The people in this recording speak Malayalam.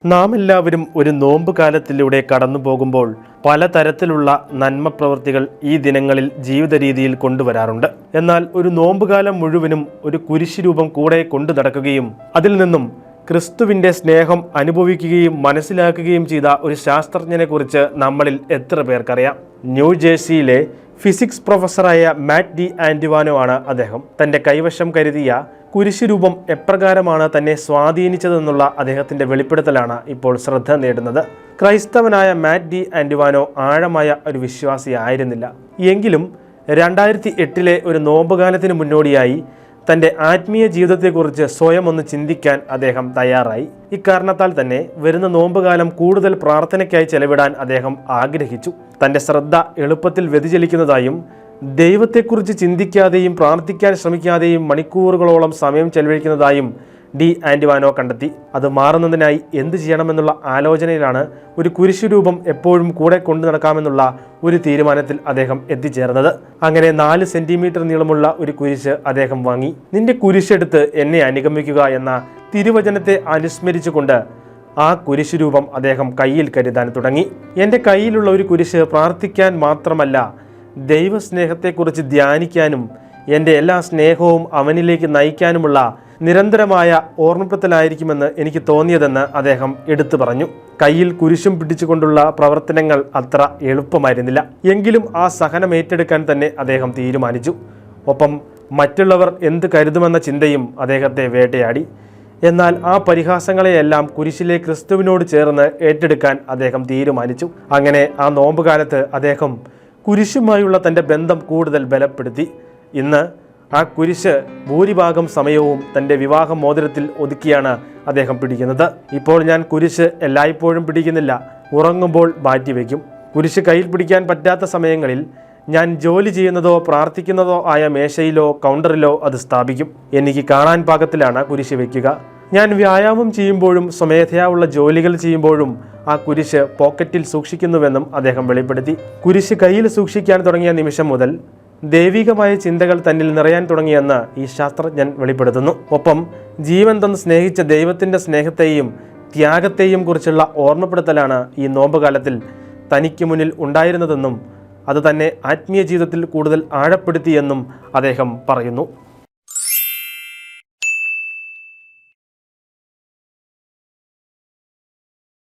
നാം എല്ലാവരും ഒരു നോമ്പ് കാലത്തിലൂടെ കടന്നു പോകുമ്പോൾ പലതരത്തിലുള്ള നന്മ പ്രവൃത്തികൾ ഈ ദിനങ്ങളിൽ ജീവിത രീതിയിൽ കൊണ്ടുവരാറുണ്ട്. എന്നാൽ ഒരു നോമ്പുകാലം മുഴുവനും ഒരു കുരിശ് രൂപം കൂടെ കൊണ്ടു നടക്കുകയും അതിൽ നിന്നും ക്രിസ്തുവിൻ്റെ സ്നേഹം അനുഭവിക്കുകയും മനസ്സിലാക്കുകയും ചെയ്ത ഒരു ശാസ്ത്രജ്ഞനെ കുറിച്ച് നമ്മളിൽ എത്ര പേർക്കറിയാം? ന്യൂജേഴ്സിയിലെ ഫിസിക്സ് പ്രൊഫസറായ മാറ്റ് ഡി ആൻറ്റിവാനോ ആണ് അദ്ദേഹം. തൻ്റെ കൈവശം കരുതിയ കുരിശ് രൂപം എപ്രകാരമാണ് തന്നെ സ്വാധീനിച്ചതെന്നുള്ള അദ്ദേഹത്തിൻ്റെ വെളിപ്പെടുത്തലാണ് ഇപ്പോൾ ശ്രദ്ധ നേടുന്നത്. ക്രൈസ്തവനായ മാറ്റ് ഡി ആൻറ്റിവാനോ ആഴമായ ഒരു വിശ്വാസിയായിരുന്നില്ല. എങ്കിലും 2008 ഒരു നോമ്പുകാലത്തിന് മുന്നോടിയായി തൻ്റെ ആത്മീയ ജീവിതത്തെക്കുറിച്ച് സ്വയം ഒന്ന് ചിന്തിക്കാൻ അദ്ദേഹം തയ്യാറായി. ഇക്കാരണത്താൽ തന്നെ വരുന്ന നോമ്പുകാലം കൂടുതൽ പ്രാർത്ഥനയ്ക്കായി ചെലവിടാൻ അദ്ദേഹം ആഗ്രഹിച്ചു. തൻ്റെ ശ്രദ്ധ എളുപ്പത്തിൽ വ്യതിചലിക്കുന്നതായും ദൈവത്തെക്കുറിച്ച് ചിന്തിക്കാതെയും പ്രാർത്ഥിക്കാൻ ശ്രമിക്കാതെയും മണിക്കൂറുകളോളം സമയം ചെലവഴിക്കുന്നതായും ഡി ആൻറ്റിവാനോ കണ്ടെത്തി. അത് മാറുന്നതിനായി എന്ത് ചെയ്യണമെന്നുള്ള ആലോചനയിലാണ് ഒരു കുരിശു രൂപം എപ്പോഴും കൂടെ കൊണ്ടു നടക്കാമെന്നുള്ള ഒരു തീരുമാനത്തിൽ അദ്ദേഹം എത്തിച്ചേർന്നത്. അങ്ങനെ 4 സെന്റിമീറ്റർ നീളമുള്ള ഒരു കുരിശ് അദ്ദേഹം വാങ്ങി. നിന്റെ കുരിശെടുത്ത് എന്നെ അനുഗമിക്കുക എന്ന തിരുവചനത്തെ അനുസ്മരിച്ചുകൊണ്ട് ആ കുരിശു രൂപം അദ്ദേഹം കയ്യിൽ കരുതാൻ തുടങ്ങി. എൻ്റെ കയ്യിലുള്ള ഒരു കുരിശ് പ്രാർത്ഥിക്കാൻ മാത്രമല്ല, ദൈവസ്നേഹത്തെക്കുറിച്ച് ധ്യാനിക്കാനും എൻ്റെ എല്ലാ സ്നേഹവും അവനിലേക്ക് നയിക്കാനുമുള്ള നിരന്തരമായ ഓർമ്മപ്പെടുത്തലായിരിക്കുമെന്ന് എനിക്ക് തോന്നിയതെന്ന് അദ്ദേഹം എടുത്തു പറഞ്ഞു. കയ്യിൽ കുരിശും പിടിച്ചുകൊണ്ടുള്ള പ്രവർത്തനങ്ങൾ അത്ര എളുപ്പമായിരുന്നില്ല. എങ്കിലും ആ സഹനം ഏറ്റെടുക്കാൻ തന്നെ അദ്ദേഹം തീരുമാനിച്ചു. ഒപ്പം മറ്റുള്ളവർ എന്ത് കരുതുമെന്ന ചിന്തയും അദ്ദേഹത്തെ വേട്ടയാടി. എന്നാൽ ആ പരിഹാസങ്ങളെയെല്ലാം കുരിശിലെ ക്രിസ്തുവിനോട് ചേർന്ന് ഏറ്റെടുക്കാൻ അദ്ദേഹം തീരുമാനിച്ചു. അങ്ങനെ ആ നോമ്പുകാലത്ത് അദ്ദേഹം കുരിശുമായുള്ള തൻ്റെ ബന്ധം കൂടുതൽ ബലപ്പെടുത്തി. ഇന്ന് ആ കുരിശ് ഭൂരിഭാഗം സമയവും തൻ്റെ വിവാഹ മോതിരത്തിൽ ഒതുക്കിയാണ് അദ്ദേഹം പിടിക്കുന്നത്. ഇപ്പോൾ ഞാൻ കുരിശ് എല്ലായ്പ്പോഴും പിടിക്കുന്നില്ല, ഉറങ്ങുമ്പോൾ മാറ്റിവെക്കും. കുരിശ് കയ്യിൽ പിടിക്കാൻ പറ്റാത്ത സമയങ്ങളിൽ ഞാൻ ജോലി ചെയ്യുന്നതോ പ്രാർത്ഥിക്കുന്നതോ ആയ മേശയിലോ കൗണ്ടറിലോ അത് സ്ഥാപിക്കും. എനിക്ക് കാണാൻ പാകത്തിലാണ് കുരിശ് വയ്ക്കുക. ഞാൻ വ്യായാമം ചെയ്യുമ്പോഴും സ്വമേധയാ ഉള്ള ജോലികൾ ചെയ്യുമ്പോഴും ആ കുരിശ് പോക്കറ്റിൽ സൂക്ഷിക്കുന്നുവെന്നും അദ്ദേഹം വെളിപ്പെടുത്തി. കുരിശ് കയ്യിൽ സൂക്ഷിക്കാൻ തുടങ്ങിയ നിമിഷം മുതൽ ദൈവികമായ ചിന്തകൾ തന്നിൽ നിറയാൻ തുടങ്ങിയെന്ന് ഈ ശാസ്ത്രജ്ഞൻ വെളിപ്പെടുത്തുന്നു. ഒപ്പം ജീവൻ തന്ന് സ്നേഹിച്ച ദൈവത്തിൻ്റെ സ്നേഹത്തെയും ത്യാഗത്തെയും കുറിച്ചുള്ള ഓർമ്മപ്പെടുത്തലാണ് ഈ നോമ്പുകാലത്തിൽ തനിക്ക് മുന്നിൽ ഉണ്ടായിരുന്നതെന്നും അത് തന്നെ ആത്മീയ ജീവിതത്തിൽ കൂടുതൽ ആഴപ്പെടുത്തിയെന്നും അദ്ദേഹം പറയുന്നു.